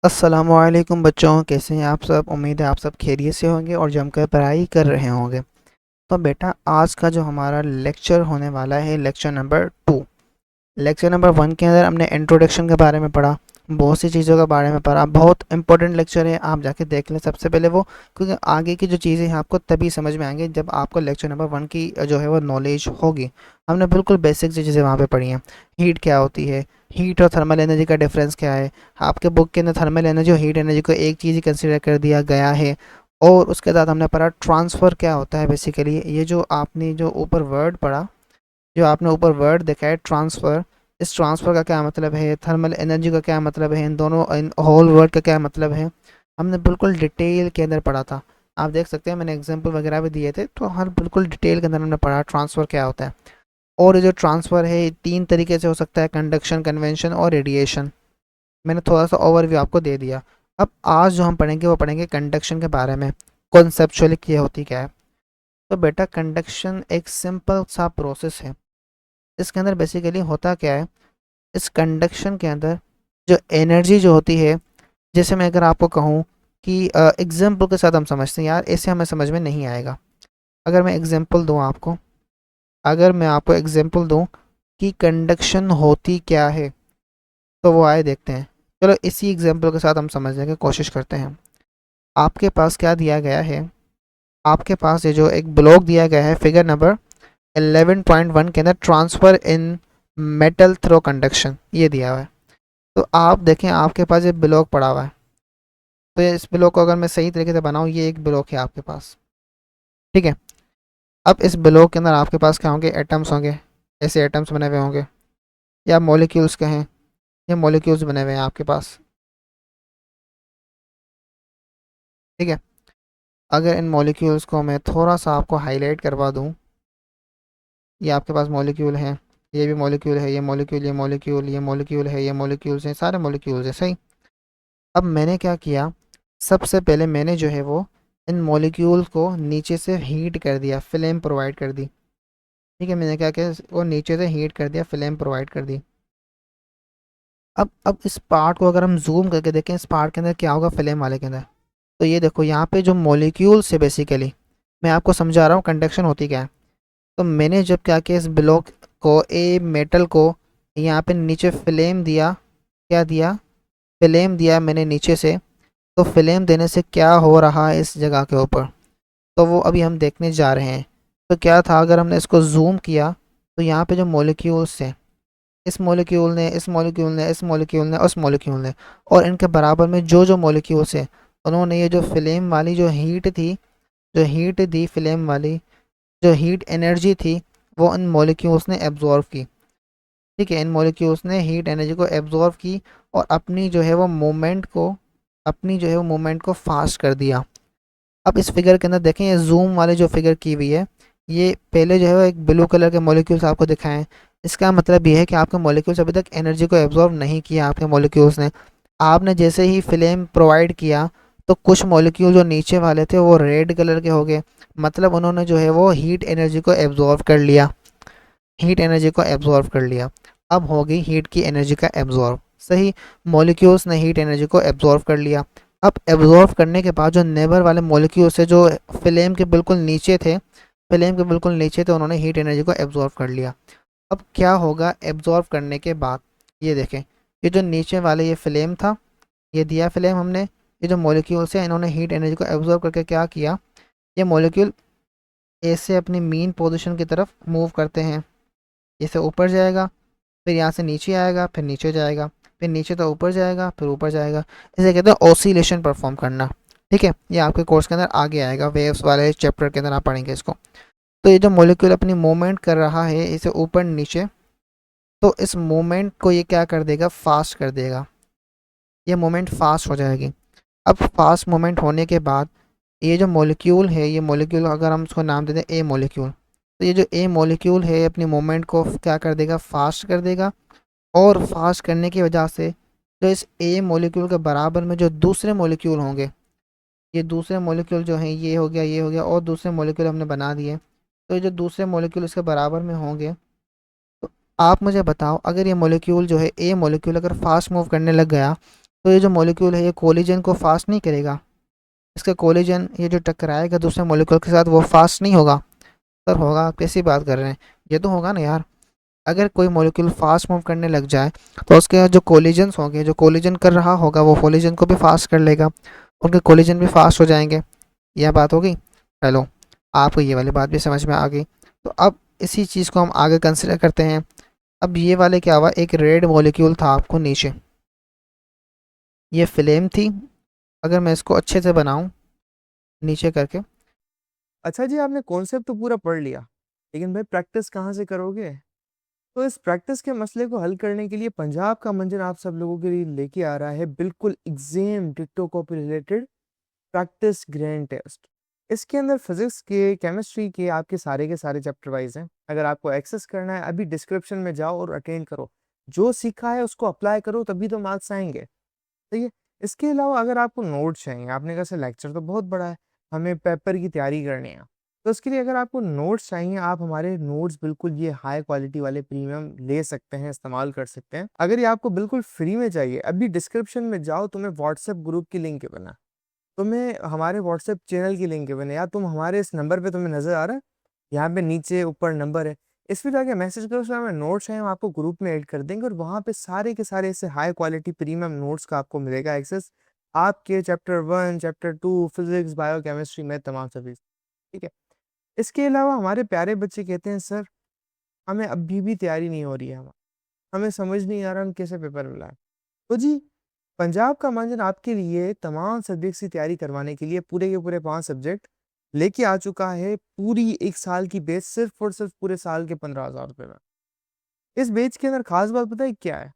अस्सलामुअलैकुम बच्चों, कैसे हैं आप सब। उम्मीद है आप सब खैरियत से होंगे और जमकर पढ़ाई कर रहे होंगे। तो बेटा, आज का जो हमारा लेक्चर होने वाला है लेक्चर नंबर 2। लेक्चर नंबर 1 के अंदर हमने इंट्रोडक्शन के बारे में पढ़ा, बहुत सी चीज़ों के बारे में पढ़ा। बहुत इंपॉर्टेंट लेक्चर है, आप जाके देख लें सबसे पहले वो, क्योंकि आगे की जो चीज़ें हैं आपको तभी समझ में आएंगी जब आपको लेक्चर नंबर 1 की जो है वो नॉलेज होगी। हमने बिल्कुल बेसिक सी चीज़ें वहाँ पे पढ़ी हैं। हीट क्या होती है, हीट और थर्मल एनर्जी का डिफरेंस क्या है। आपके बुक के अंदर थर्मल एनर्जी और हीट एनर्जी को एक चीज़ ही कंसिडर कर दिया गया है। और उसके बाद हमने पढ़ा ट्रांसफ़र क्या होता है। बेसिकली ये जो आपने जो ऊपर वर्ड पढ़ा, जो आपने ऊपर वर्ड देखा है ट्रांसफ़र, इस ट्रांसफ़र का क्या मतलब है, थर्मल एनर्जी का क्या मतलब है, इन दोनों इन होल वर्ड का क्या मतलब है, हमने बिल्कुल डिटेल के अंदर पढ़ा था। आप देख सकते हैं मैंने एग्जांपल वगैरह भी दिए थे, तो हर बिल्कुल डिटेल के अंदर हमने पढ़ा ट्रांसफ़र क्या होता है। और ये जो ट्रांसफ़र है ये 3 तरीके से हो सकता है, कंडक्शन, कन्वेंशन और रेडिएशन। मैंने थोड़ा सा ओवरव्यू आपको दे दिया। अब आज जो हम पढ़ेंगे वो पढ़ेंगे कंडक्शन के बारे में, कॉन्सेप्चुअली क्या होती क्या है। तो बेटा, कंडक्शन एक सिंपल सा प्रोसेस है। इसके अंदर बेसिकली होता क्या है, इस कंडक्शन के अंदर जो एनर्जी जो होती है, जैसे मैं अगर आपको कहूँ कि एग्जाम्पल के साथ हम समझते हैं, यार ऐसे हमें समझ में नहीं आएगा। अगर मैं एग्जाम्पल दूँ आपको, अगर मैं आपको एग्जाम्पल दूँ कि कंडक्शन होती क्या है, तो वो आए देखते हैं। चलो इसी एग्जाम्पल के साथ हम समझने की कोशिश करते हैं। आपके पास क्या दिया गया है, आपके पास ये जो एक ब्लॉक दिया गया है फिगर नंबर 11.1 के अंदर, transfer in metal through conduction, ये दिया हुआ है। तो आप देखें आपके पास ये ब्लॉक पड़ा हुआ है। तो इस ब्लॉक को अगर मैं सही तरीके से बनाऊँ, ये एक ब्लॉक है आपके पास, ठीक है। अब इस ब्लॉक के अंदर आपके पास क्या होंगे, एटम्स होंगे। ऐसे एटम्स बने हुए होंगे, या मॉलिक्यूल्स कहें, ये मॉलिक्यूल्स बने हुए हैं आपके पास, ठीक है। अगर इन मॉलिक्यूल्स को मैं थोड़ा सा आपको हाईलाइट करवा दूँ, ये आपके पास मॉलिक्यूल हैं, ये भी मॉलिक्यूल है, ये मॉलिक्यूल, ये मॉलिक्यूल, ये मॉलिक्यूल है, ये मॉलिक्यूल्स हैं, सारे मॉलिक्यूल्स हैं, सही। अब मैंने क्या किया, सबसे पहले मैंने जो है वो इन मॉलिक्यूल को नीचे से हीट कर दिया, फ्लेम प्रोवाइड कर दी, ठीक है। मैंने क्या किया, वो नीचे से हीट कर दिया, फ्लेम प्रोवाइड कर दी। अब इस पार्ट को अगर हम जूम करके देखें, इस पार्ट के अंदर क्या होगा, फ्लेम वाले के अंदर, तो ये देखो यहाँ पे जो मॉलिक्यूल्स है, बेसिकली मैं आपको समझा रहा हूँ कंडक्शन होती क्या है। तो मैंने जब क्या किया, इस ब्लॉक को, ए मेटल को यहाँ पे नीचे फ्लेम दिया, क्या दिया, फ्लेम दिया मैंने नीचे से। तो फ्लेम देने से क्या हो रहा है इस जगह के ऊपर, तो वो अभी हम देखने जा रहे हैं। तो क्या था, अगर हमने इसको जूम किया, तो यहाँ पे जो मॉलिक्यूल्स हैं, इस मॉलिक्यूल ने, इस मॉलिक्यूल ने, इस मॉलिक्यूल ने, उस मॉलिक्यूल ने, और इनके बराबर में जो जो मॉलिक्यूल्स हैं, उन्होंने ये जो फ्लेम वाली जो हीट थी, जो हीट दी फ्लेम वाली, जो हीट एनर्जी थी, वो इन मॉलिक्यूल्स ने एब्जॉर्व की, ठीक है। इन मॉलिक्यूल्स ने हीट एनर्जी को एब्जॉर्व की और अपनी जो है वो मूवमेंट को, अपनी जो है वो मूवमेंट को फास्ट कर दिया। अब इस फिगर के अंदर देखें, ये जूम वाले जो फिगर की हुई है, ये पहले जो है वो एक ब्लू कलर के मॉलिक्यूल्स आपको दिखाएं। इसका मतलब ये है कि आपके मॉलिक्यूल्स अभी तक एनर्जी को एब्जॉर्व नहीं किया आपके मॉलिक्यूल्स ने। आपने जैसे ही फ्लेम प्रोवाइड किया, तो कुछ मॉलिक्यूल जो नीचे वाले थे वो रेड कलर के हो गए, मतलब उन्होंने जो है वो हीट एनर्जी को एब्जॉर्व कर लिया, हीट एनर्जी को एब्जॉर्व कर लिया। अब हो गई हीट की एनर्जी का एब्जॉर्व, सही। मॉलिक्यूल्स ने हीट एनर्जी को एब्जॉर्व कर लिया। अब एब्जॉर्व करने के बाद जो नेबर वाले मॉलिक्यूल्स है, जो फ्लेम के बिल्कुल नीचे थे, फ्लेम के बिल्कुल नीचे थे, उन्होंने हीट एनर्जी को एब्जॉर्व कर लिया। अब क्या होगा एब्जॉर्व करने के बाद, ये देखें, ये जो नीचे वाले ये फ्लेम था, ये दिया फ्लेम हमने, ये जो मॉलिक्यूल्स हैं इन्होंने हीट एनर्जी को एब्जॉर्व करके क्या किया, ये मॉलिक्यूल ऐसे अपनी मीन पोजीशन की तरफ मूव करते हैं। इसे ऊपर जाएगा, फिर यहाँ से नीचे आएगा, फिर नीचे जाएगा, फिर नीचे तो ऊपर जाएगा, फिर ऊपर जाएगा। इसे कहते हैं ऑसिलेशन परफॉर्म करना, ठीक है। ये आपके कोर्स के अंदर आगे आएगा, वेव्स वाले चैप्टर के अंदर आप पढ़ेंगे इसको। तो ये जो मॉलिक्यूल अपनी मूवमेंट कर रहा है, इसे ऊपर नीचे, तो इस मूवमेंट को ये क्या कर देगा, फास्ट कर देगा, ये मूवमेंट फास्ट हो जाएगी। अब फास्ट मूवमेंट होने के बाद ये जो मॉलिक्यूल है, ये मॉलिक्यूल अगर हम उसको नाम दे दें ए मॉलिक्यूल, तो ये जो ए मॉलिक्यूल है अपनी मूवमेंट को क्या कर देगा, फास्ट कर देगा। और फास्ट करने की वजह से जो इस ए मॉलिक्यूल के बराबर में जो दूसरे मॉलिक्यूल होंगे, ये दूसरे मॉलिक्यूल जो हैं, ये हो गया, ये हो गया, और दूसरे मॉलिक्यूल हमने बना दिए, तो ये जो दूसरे मॉलिक्यूल इसके बराबर में होंगे, तो आप मुझे बताओ, अगर ये मॉलिक्यूल जो है ए मॉलिक्यूल अगर फास्ट मूव करने लग गया, तो ये जो मॉलिक्यूल है ये कोलिजन को फास्ट नहीं करेगा, इसका कोलिजन ये जो टकराएगा दूसरे मॉलिक्यूल के साथ वो फास्ट नहीं होगा। सर होगा, आप कैसी बात कर रहे हैं, ये तो होगा ना यार। अगर कोई मॉलिक्यूल फास्ट मूव करने लग जाए तो उसके जो कोलिजन्स होंगे, जो कोलिजन कर रहा होगा वो कोलिजन को भी फास्ट कर लेगा, उनके कोलिजन भी फास्ट हो जाएंगे। यह बात होगी। चलो, आपको ये वाली बात भी समझ में आ गई। तो अब इसी चीज़ को हम आगे कंसिडर करते हैं। अब ये वाले क्या हुआ, एक रेड मॉलिक्यूल था आपको नीचे, ये फ्लेम थी। अगर मैं इसको अच्छे से बनाऊं नीचे करके, अच्छा जी, आपने कॉन्सेप्ट तो पूरा पढ़ लिया, लेकिन भाई प्रैक्टिस कहाँ से करोगे? तो इस प्रैक्टिस के मसले को हल करने के लिए पंजाब का मंजन आप सब लोगों के लिए लेके आ रहा है बिल्कुल exam ditto copy related practice grand test. इसके अंदर फिजिक्स के, केमिस्ट्री के आपके सारे के सारे चैप्टर वाइज हैं। अगर आपको एक्सेस करना है, अभी डिस्क्रिप्शन में जाओ और अटेंड करो, जो सीखा है उसको अप्लाई करो, तभी तो मार्क्स आएंगे। ठीक है। इसके अलावा अगर आपको नोट्स चाहिए, आपने कहा सर लेक्चर तो बहुत बड़ा है, हमें पेपर की तैयारी करनी है, तो उसके लिए अगर आपको नोट्स चाहिए, आप हमारे नोट्स बिल्कुल ये हाई क्वालिटी वाले प्रीमियम ले सकते हैं, इस्तेमाल कर सकते हैं। अगर ये आपको बिल्कुल फ्री में चाहिए, अभी डिस्क्रिप्शन में जाओ, तुम्हें व्हाट्सएप ग्रुप की लिंक बना, तुम्हें हमारे व्हाट्सएप चैनल की लिंक बने, या तुम हमारे इस नंबर पे तुम्हें नजर आ रहा है, यहाँ पे नीचे ऊपर नंबर है, इस पे जाके मैसेज करो, उसमें हमें नोट्स हैं, हम आपको ग्रुप में ऐड कर देंगे, और वहाँ पे सारे के सारे ऐसे हाई क्वालिटी प्रीमियम नोट्स का आपको मिलेगा एक्सेस, आपके chapter 1 chapter 2 physics bio chemistry में तमाम सभी। ठीक है। इसके अलावा हमारे प्यारे बच्चे कहते हैं सर हमें अभी भी तैयारी नहीं हो रही है, हमें समझ नहीं आ रहा हम कैसे पेपर मिला है। तो जी, पंजाब का मंजन आपके लिए तमाम सब्जेक्ट्स की तैयारी करवाने के लिए पूरे के पूरे 5 सब्जेक्ट लेके आ चुका है, पूरी एक साल की बेच, सिर्फ और सिर्फ पूरे साल के 15,000 रुपये में। इस बेच के अंदर खास बात पता है क्या है?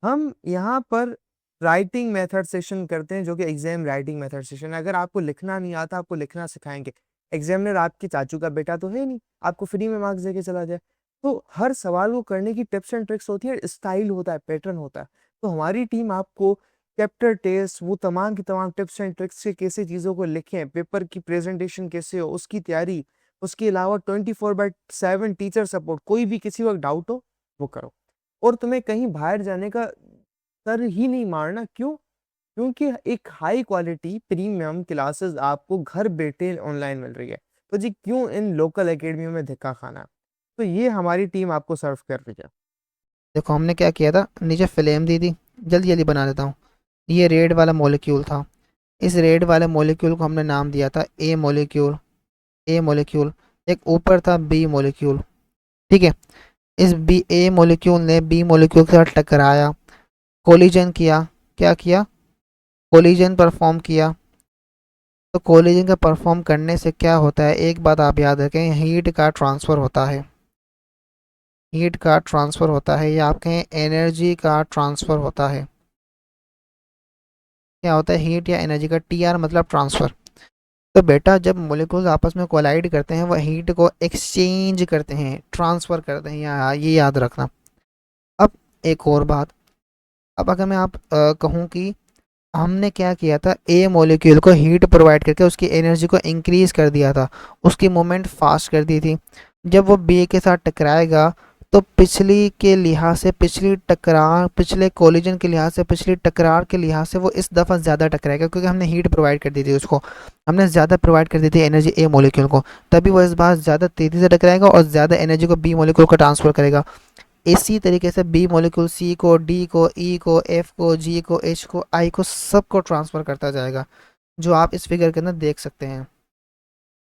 हम यहाँ पर राइटिंग मेथड सेशन करते हैं, जो कि एग्जाम राइटिंग मेथड सेशन है। अगर आपको लिखना नहीं आता, आपको लिखना सिखाएंगे। एग्जामिनर आपके चाचू का बेटा तो है नहीं, आपको फ्री में मार्क्स देके चला जाए। तो हर सवाल को करने की टिप्स एंड ट्रिक्स होती है, स्टाइल होता है, पैटर्न होता है। तो हमारी टीम आपको चैप्टर टेस्ट, वो तमाम की तमाम टिप्स एंड ट्रिक्स से कैसे चीज़ों को लिखें, पेपर की प्रेजेंटेशन कैसे हो, उसकी तैयारी, उसके अलावा 24/7 टीचर सपोर्ट, कोई भी किसी वक्त डाउट हो वो करो। और तुम्हें कहीं बाहर जाने का सर ही नहीं मारना। क्यों? क्योंकि एक हाई क्वालिटी प्रीमियम क्लासेस आपको घर बैठे ऑनलाइन मिल रही है। तो जी क्यों इन लोकल एकेडमियों में धक्का खाना? तो ये हमारी टीम आपको सर्व कर रही है। देखो हमने क्या किया था, नीचे फ्लेम दी थी, जल्दी जल्दी बना देता हूँ। ये रेड वाला मॉलिक्यूल था, इस रेड वाले मॉलिक्यूल को हमने नाम दिया था ए मॉलिक्यूल। ए मॉलिक्यूल। एक ऊपर था बी मॉलिक्यूल। ठीक है। इस बी ए मॉलिक्यूल ने बी मॉलिक्यूल के साथ टकराया, कोलिजन किया। क्या किया? कोलिजन परफॉर्म किया। तो कोलिजन का परफॉर्म करने से क्या होता है, एक बात आप याद रखें, हीट का ट्रांसफ़र होता है। हीट का ट्रांसफ़र होता है या आप कहें एनर्जी का ट्रांसफ़र होता है। क्या होता है? हीट या एनर्जी का, टी आर मतलब ट्रांसफ़र। तो बेटा जब मॉलिक्यूल्स आपस में कोलाइड करते हैं वह हीट को एक्सचेंज करते हैं, ट्रांसफ़र करते हैं, ये याद रखना। अब एक और बात, अब अगर मैं आप कहूँ कि हमने क्या किया था, ए मॉलिक्यूल को हीट प्रोवाइड करके उसकी एनर्जी को इंक्रीज कर दिया था, उसकी मूवमेंट फास्ट कर दी थी। जब वो बी के साथ टकराएगा तो पिछली के लिहाज से, पिछली टकरार, पिछले कोलिजन के लिहाज से, पिछली टकरार के लिहाज से वो इस दफ़ा ज़्यादा टकराएगा, क्योंकि हमने हीट प्रोवाइड कर दी थी उसको, हमने ज़्यादा प्रोवाइड कर दी थी एनर्जी ए मॉलिक्यूल को। तभी वो इस बार ज़्यादा तेज़ी से टकराएगा और ज़्यादा एनर्जी को बी मॉलिक्यूल को ट्रांसफ़र करेगा। इसी तरीके से बी मॉलिक्यूल सी को, डी को, ई को, एफ को, जी को, एच को, आई को, सबको ट्रांसफ़र करता जाएगा, जो आप इस फिगर के अंदर देख सकते हैं।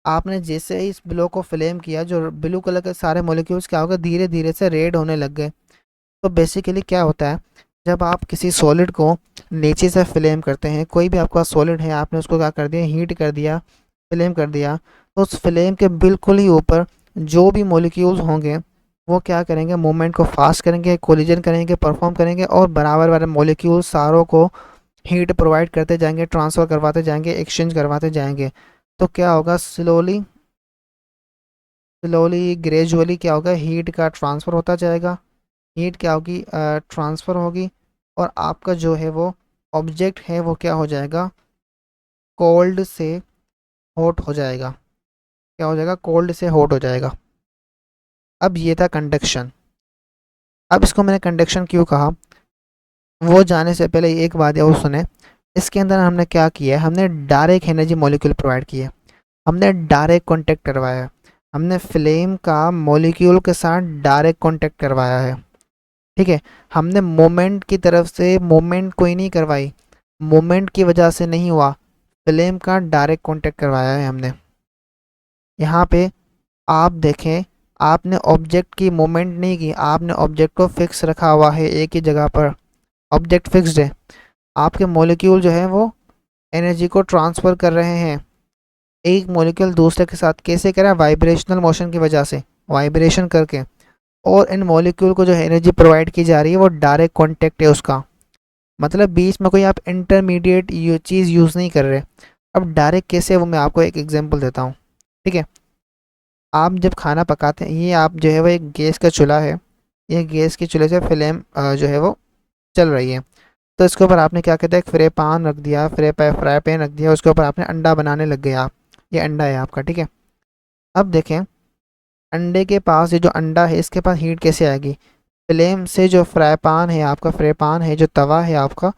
आपने जैसे ही इस ब्लॉक को फ्लेम किया, जो ब्लू कलर के सारे मॉलिक्यूल्स क्या होगा, धीरे धीरे से रेड होने लग गए। तो बेसिकली क्या होता है, जब आप किसी सॉलिड को नीचे से फ्लेम करते हैं, कोई भी आपका सॉलिड है, आपने उसको क्या कर दिया, हीट कर दिया, फ्लेम कर दिया, तो उस फ्लेम के बिल्कुल ही ऊपर जो भी मॉलिक्यूल्स होंगे वो क्या करेंगे, मूवमेंट को फास्ट करेंगे, कोलिजन करेंगे, परफॉर्म करेंगे, और बराबर बराबर मॉलिक्यूल सारों को हीट प्रोवाइड करते जाएंगे, ट्रांसफ़र करवाते जाएंगे, एक्सचेंज करवाते जाएंगे। तो क्या होगा, स्लोली स्लोली ग्रेजुअली क्या होगा, हीट का ट्रांसफ़र होता जाएगा। हीट क्या होगी, ट्रांसफ़र होगी, और आपका जो है वो ऑब्जेक्ट है वो क्या हो जाएगा, कोल्ड से हॉट हो जाएगा। क्या हो जाएगा, कोल्ड से हॉट हो जाएगा। अब ये था कंडक्शन। अब इसको मैंने कंडक्शन क्यों कहा, वो जाने से पहले एक बात और सुने। इसके अंदर हमने क्या किया है, हमने डायरेक्ट एनर्जी मॉलिक्यूल प्रोवाइड किया है, हमने डायरेक्ट कांटेक्ट करवाया है, हमने फ्लेम का मॉलिक्यूल के साथ डायरेक्ट कांटेक्ट करवाया है। ठीक है, हमने मोमेंट की तरफ से मोमेंट कोई नहीं करवाई, मोमेंट की वजह से नहीं हुआ, फ्लेम का डायरेक्ट कांटेक्ट करवाया है हमने। यहाँ पे आप देखें, आपने ऑब्जेक्ट की मूवमेंट नहीं की, आपने ऑब्जेक्ट को फिक्स रखा हुआ है एक ही जगह पर, ऑब्जेक्ट फिक्स्ड है। आपके मॉलिक्यूल जो है वो एनर्जी को ट्रांसफ़र कर रहे हैं एक मॉलिक्यूल दूसरे के साथ। कैसे करा? वाइब्रेशनल मोशन की वजह से, वाइब्रेशन करके। और इन मॉलिक्यूल को जो एनर्जी प्रोवाइड की जा रही है वो डायरेक्ट कॉन्टेक्ट है उसका, मतलब बीच में कोई आप इंटरमीडिएट चीज़ यूज़ नहीं कर रहे। अब डायरेक्ट कैसे, वो मैं आपको एक एग्जांपल देता हूँ। ठीक है, आप जब खाना पकाते हैं, ये आप जो है वो एक गैस का चूल्हा है, ये गैस के चूल्हे से फ्लेम जो है वो चल रही है। तो इसके ऊपर आपने क्या कहते हैं, एक फ्रे पान रख दिया, फ्राई पैन रख दिया, उसके ऊपर आपने अंडा बनाने लग गए आप। ये अंडा है आपका, ठीक है। अब देखें, अंडे के पास ये जो अंडा है इसके पास हीट कैसे आएगी? फ्लेम से जो फ्राई पान है आपका, फ्राई पान है जो तवा है आपका,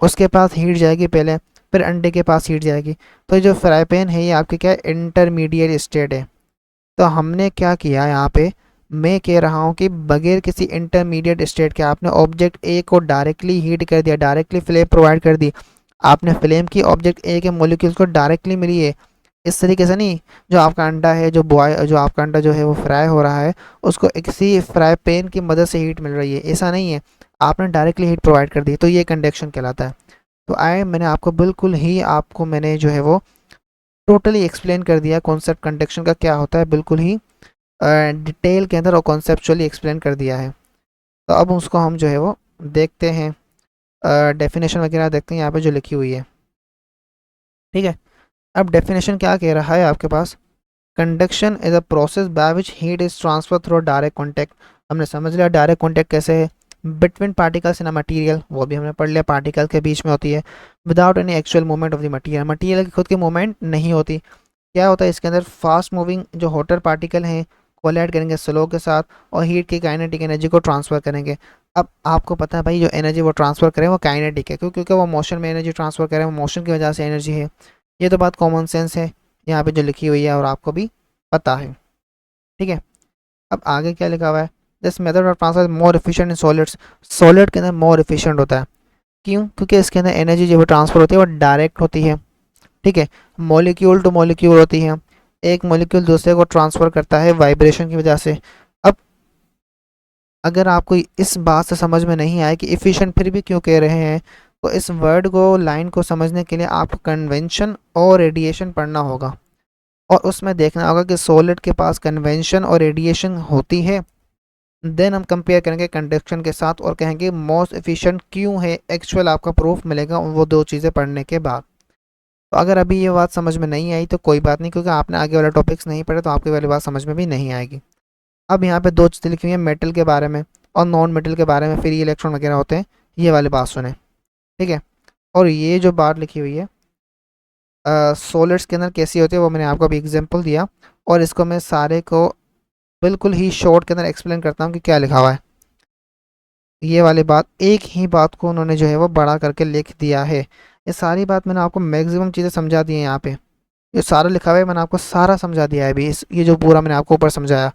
उसके पास हीट जाएगी पहले, फिर अंडे के पास हीट जाएगी। तो जो फ्राई पैन है ये आपकी क्या है, इंटरमीडिएट स्टेट है। तो हमने क्या किया यहाँ पे, मैं कह रहा हूँ कि बगैर किसी इंटरमीडिएट स्टेट के आपने ऑब्जेक्ट ए को डायरेक्टली हीट कर दिया, डायरेक्टली फ्लेम प्रोवाइड कर दी। आपने फ्लेम की ऑब्जेक्ट ए के मॉलिक्यूल्स को डायरेक्टली मिली है, इस तरीके से नहीं। जो आपका अंडा है, जो आपका अंडा जो है वो फ्राई हो रहा है, उसको एक किसी फ्राई पैन की मदद से हीट मिल रही है, ऐसा नहीं है। आपने डायरेक्टली हीट प्रोवाइड कर दी, तो ये कंडक्शन कहलाता है। तो मैंने आपको बिल्कुल ही आपको मैंने जो है वो टोटली एक्सप्लेन कर दिया कॉन्सेप्ट कंडक्शन का क्या होता है, बिल्कुल ही डिटेल के अंदर और कॉन्सेप्चुअली एक्सप्लेन कर दिया है। तो अब उसको हम जो है वो देखते हैं, डेफिनेशन वगैरह देखते हैं यहाँ पे जो लिखी हुई है। ठीक है, अब डेफिनेशन क्या कह रहा है आपके पास, conduction is a process by which heat is transfer through direct contact. हमने समझ लिया डायरेक्ट कॉन्टैक्ट कैसे है, between particles in a material, वो भी हमने पढ़ लिया, पार्टिकल के बीच में होती है, without any actual movement of the material, material की खुद की मूवमेंट नहीं होती। क्या होता है इसके अंदर, फास्ट मूविंग जो हॉटर पार्टिकल हैं कोलाइड करेंगे स्लो के साथ, और हीट की काइनेटिक एनर्जी को ट्रांसफ़र करेंगे। अब आपको पता है भाई, जो एनर्जी वो ट्रांसफ़र करें वो काइनेटिक है, क्योंकि वो मोशन में एनर्जी ट्रांसफ़र करें, वो मोशन की वजह से एनर्जी है। ये तो बात कॉमन सेंस है यहाँ पे जो लिखी हुई है, और आपको भी पता है। ठीक है, अब आगे क्या लिखा हुआ है, this method of transfer more efficient in solids. Solid के अंदर मोर एफिशिएंट होता है, क्यों? क्योंकि इसके अंदर एनर्जी जो ट्रांसफ़र होती है वो डायरेक्ट होती है। ठीक है, मॉलिक्यूल टू मॉलिक्यूल होती है, एक मॉलिक्यूल दूसरे को ट्रांसफ़र करता है वाइब्रेशन की वजह से। अब अगर आपको इस बात से समझ में नहीं आए कि इफ़िशिएंट फिर भी क्यों कह रहे हैं, तो इस वर्ड को, लाइन को समझने के लिए आपको कन्वेंशन और रेडिएशन पढ़ना होगा, और उसमें देखना होगा कि सॉलिड के पास कन्वेंशन और रेडिएशन होती है। देन हम कंपेयर करेंगे कंडक्शन के साथ और कहेंगे मोस्ट एफिशिएंट क्यों है, एक्चुअल आपका प्रूफ मिलेगा वो दो चीज़ें पढ़ने के बाद। तो अगर अभी ये बात समझ में नहीं आई तो कोई बात नहीं, क्योंकि आपने आगे वाला टॉपिक्स नहीं पढ़े तो आपकी वाली बात समझ में भी नहीं आएगी। अब यहाँ पे दो चीज़ें लिखी हुई हैं, मेटल के बारे में और नॉन मेटल के बारे में, फ्री इलेक्ट्रॉन वगैरह होते हैं, ये वाली बात सुने। ठीक है, और ये जो बात लिखी हुई है सॉलिड्स के अंदर कैसी होती है वो मैंने आपको अभी एग्जाम्पल दिया, और इसको मैं सारे को बिल्कुल ही शॉर्ट के अंदर एक्सप्लेन करता हूँ कि क्या लिखा हुआ है। ये वाली बात, एक ही बात को उन्होंने जो है वो बड़ा करके लिख दिया है। ये सारी बात मैंने आपको मैक्सिमम चीज़ें समझा दी हैं यहाँ पे, ये सारा लिखा हुआ है, मैंने आपको सारा समझा दिया है अभी, इस ये जो पूरा मैंने आपको ऊपर समझाया।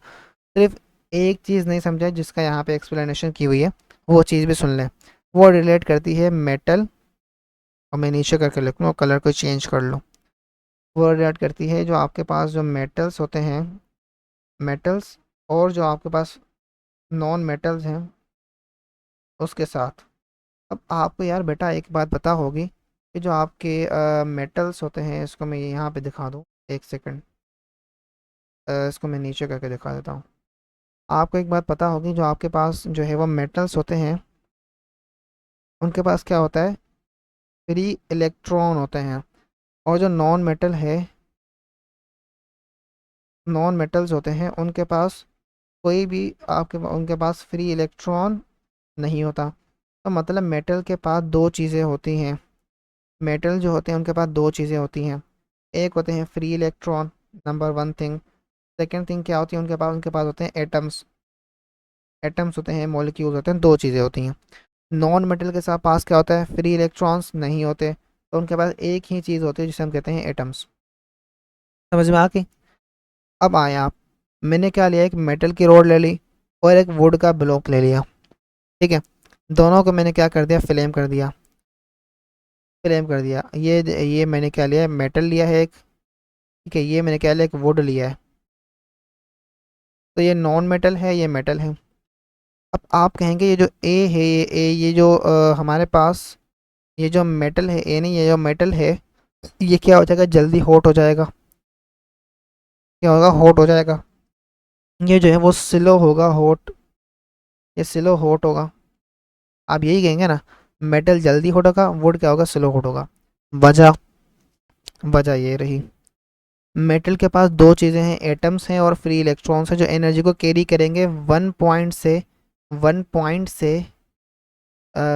सिर्फ एक चीज़ नहीं समझा जिसका यहाँ पे एक्सप्लेनेशन की हुई है, वो चीज़ भी सुन लें। वो रिलेट करती है मेटल, और मैं नीचे करके लिख लूँ और कलर को चेंज कर लूँ। वो रिलेट करती है जो आपके पास जो मेटल्स होते हैं, मेटल्स, और जो आपके पास नॉन मेटल्स हैं उसके साथ। अब आपको यार बेटा एक बात पता होगी कि जो आपके मेटल्स होते हैं, इसको मैं यहाँ पे दिखा दूँ, एक सेकंड, इसको मैं नीचे करके दिखा देता हूँ। आपको एक बात पता होगी, जो आपके पास जो है वो मेटल्स होते हैं, उनके पास क्या होता है, फ्री इलेक्ट्रॉन होते हैं। और जो नॉन मेटल है, नॉन मेटल्स होते हैं, उनके पास कोई भी उनके पास फ्री इलेक्ट्रॉन नहीं होता। तो मतलब मेटल के पास दो चीज़ें होती हैं, मेटल जो होते हैं उनके पास दो चीज़ें होती हैं, एक होते हैं free electron, number one thing. Second thing क्या होती है उनके पास होते हैं एटम्स, एटम्स होते हैं, मॉलिक्यूल्स होते हैं, दो चीज़ें होती हैं। नॉन मेटल के साथ पास क्या होता है, फ्री इलेक्ट्रॉन्स नहीं होते, तो उनके पास एक ही चीज़ होती है जिसे हम कहते हैं एटम्स। समझ में आ गई। अब आए आप, मैंने क्या लिया, एक मेटल की रोड ले ली और एक वुड का ब्लॉक ले लिया। ठीक है, दोनों को मैंने क्या कर दिया, फ्लेम कर दिया। फ्लेम कर दिया, ये मैंने क्या लिया है, मेटल लिया है एक। ठीक है, ये मैंने क्या लिया, एक वुड लिया है। तो ये नॉन मेटल है, ये मेटल है। अब आप कहेंगे ये जो ए है, ये जो हमारे पास ये जो मेटल है, ए नहीं, ये जो मेटल है ये क्या हो जाएगा, जल्दी हॉट हो जाएगा। क्या होगा, हॉट हो जाएगा। ये जो है वो स्लो होगा हॉट, ये स्लो हॉट होगा। आप यही कहेंगे ना, मेटल जल्दी हॉट होगा, वुड क्या होगा, स्लो हॉट होगा। वजह, वजह ये रही, मेटल के पास दो चीज़ें हैं, एटम्स हैं और फ्री इलेक्ट्रॉन्स हैं, जो एनर्जी को कैरी करेंगे वन पॉइंट से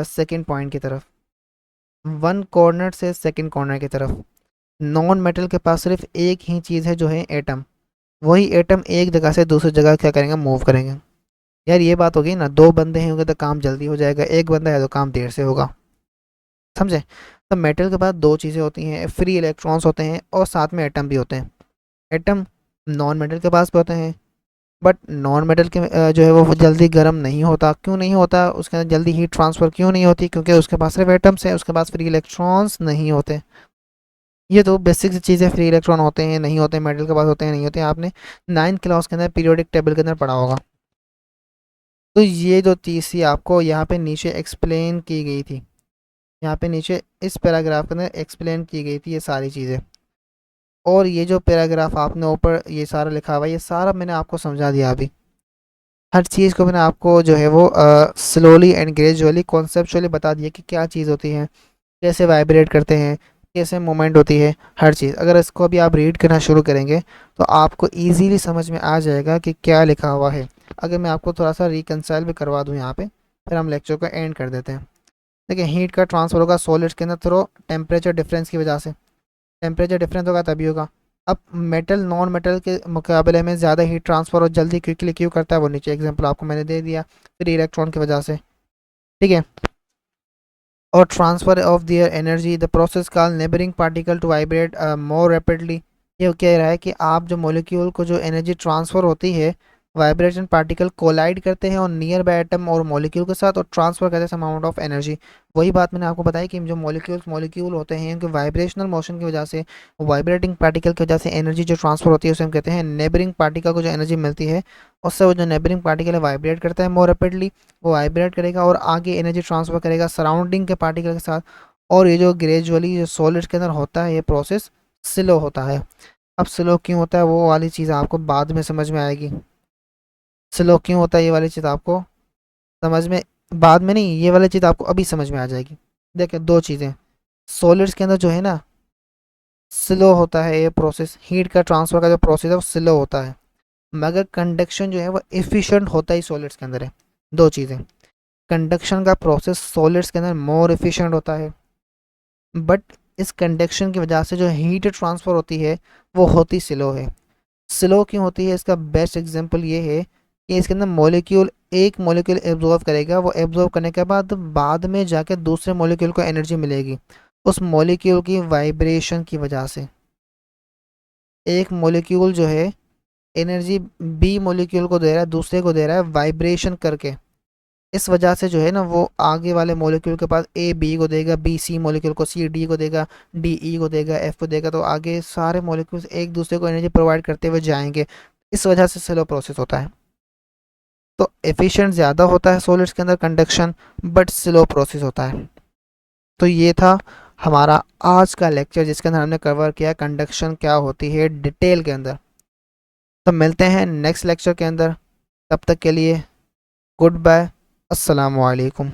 सेकंड पॉइंट की तरफ, वन कॉर्नर से सेकंड कॉर्नर की तरफ। नॉन मेटल के पास सिर्फ एक ही चीज़ है जो है एटम, वही एटम एक जगह से दूसरी जगह क्या करेंगे, मूव करेंगे। यार ये बात होगी ना, दो बंदे हैं होंगे तो काम जल्दी हो जाएगा, एक बंदा है तो काम देर से होगा। समझे। तो मेटल के पास दो चीज़ें होती हैं, फ्री इलेक्ट्रॉन्स होते हैं और साथ में एटम भी होते हैं। एटम नॉन मेटल के पास भी होते हैं, बट नॉन मेटल के जो है वो जल्दी गर्म नहीं होता। क्यों नहीं होता, उसके अंदर जल्दी हीट ट्रांसफ़र क्यों नहीं होती, क्योंकि उसके पास सिर्फ एटम्स है, उसके पास फ्री इलेक्ट्रॉन्स नहीं होते। ये तो बेसिक चीज़ें, फ्री इलेक्ट्रॉन होते हैं नहीं होते, मेटल के पास होते हैं नहीं होते, आपने 9th क्लास के अंदर पीरियोडिक टेबल के अंदर पढ़ा होगा। तो ये जो चीज़ थी आपको यहाँ पे नीचे एक्सप्लेन की गई थी, यहाँ पे नीचे इस पैराग्राफ के अंदर एक्सप्लेन की गई थी ये सारी चीज़ें। और ये जो पैराग्राफ आपने ऊपर ये सारा लिखा हुआ है, ये सारा मैंने आपको समझा दिया अभी। हर चीज़ को मैंने आपको जो है वो स्लोली एंड ग्रेजुअली कॉन्सेप्चुअली बता दिया कि क्या चीज़ होती है, कैसे वाइब्रेट करते हैं, कैसे मूवमेंट होती है, हर चीज़। अगर इसको अभी आप रीड करना शुरू करेंगे तो आपको इजीली समझ में आ जाएगा कि क्या लिखा हुआ है। अगर मैं आपको थोड़ा सा रिकंसाइल भी करवा दूँ यहाँ पे, फिर हम लेक्चर को एंड कर देते हैं। देखिए, हीट का ट्रांसफर होगा सॉलिड्स के अंदर थ्रो टेम्परेचर डिफरेंस की वजह से। टेम्परेचर डिफरेंस होगा तभी होगा। अब मेटल नॉन मेटल के मुकाबले में ज़्यादा हीट ट्रांसफर और जल्दी क्विकली क्यों करता है, वो नीचे एग्जांपल आपको मैंने दे दिया, फ्री इलेक्ट्रॉन की वजह से। ठीक है, और transfer of their energy, the process called neighbouring particle to vibrate more rapidly. ये कह रहा है कि आप जो मॉलिक्यूल को जो एनर्जी ट्रांसफ़र होती है, वाइब्रेशन पार्टिकल कोलाइड करते हैं और नियर बाय एटम और मॉलिक्यूल के साथ और ट्रांसफ़र करते हैं सम अमाउंट ऑफ एनर्जी। वही बात मैंने आपको बताई कि जो मॉलिक्यूल होते हैं उनके वाइब्रेशनल मोशन की वजह से, वाइब्रेटिंग पार्टिकल की वजह से एनर्जी जो ट्रांसफ़र होती है उसे हम कहते हैं नेबरिंग पार्टिकल को जो एनर्जी मिलती है, उससे वो जो नेबरिंग पार्टिकल है वाइब्रेट करता है मोर रैपिडली, वो वाइब्रेट करेगा और आगे एनर्जी ट्रांसफ़र करेगा सराउंडिंग के पार्टिकल के साथ। और ये जो ग्रेजुअली जो सॉलिड के अंदर होता है ये प्रोसेस स्लो होता है। अब स्लो क्यों होता है वो वाली चीज़ आपको बाद में समझ में आएगी। स्लो क्यों होता है ये वाली चीज़ आपको समझ में बाद में नहीं, ये वाली चीज़ आपको अभी समझ में आ जाएगी। देखिए, दो चीज़ें, सॉलिड्स के अंदर जो है ना स्लो होता है ये प्रोसेस, हीट का ट्रांसफ़र का जो प्रोसेस है वो स्लो होता है, मगर कंडक्शन जो है वो एफिशिएंट होता ही सॉलिड्स के अंदर है। दो चीज़ें, कंडक्शन का प्रोसेस सॉलिड्स के अंदर मोर एफिशिएंट होता है, बट इस कंडक्शन की वजह से जो हीट ट्रांसफ़र होती है वो होती स्लो है। स्लो क्यों होती है, इसका बेस्ट एग्जांपल ये है कि इसके अंदर मॉलिक्यूल एक मॉलिक्यूल एब्जॉर्व करेगा, वो एब्जॉर्व करने के बाद में जाके दूसरे मॉलिक्यूल को एनर्जी मिलेगी उस मॉलिक्यूल की वाइब्रेशन की वजह से। एक मॉलिक्यूल जो है एनर्जी बी मॉलिक्यूल को दे रहा है, दूसरे को दे रहा है वाइब्रेशन करके। इस वजह से जो है ना वो आगे वाले मॉलिक्यूल के पास ए बी को देगा, बी सी मॉलिक्यूल को, सी डी को देगा, डी ई को देगा, एफ को देगा, तो आगे सारे मॉलिक्यूल्स एक दूसरे को एनर्जी प्रोवाइड करते हुए जाएंगे। इस वजह से स्लो प्रोसेस होता है। तो एफिशिएंट ज़्यादा होता है सॉलिड्स के अंदर कंडक्शन, बट स्लो प्रोसेस होता है। तो ये था हमारा आज का लेक्चर जिसके अंदर हमने कवर किया कंडक्शन क्या होती है डिटेल के अंदर। तो मिलते हैं नेक्स्ट लेक्चर के अंदर, तब तक के लिए गुड बाय, अस्सलाम वालेकुम।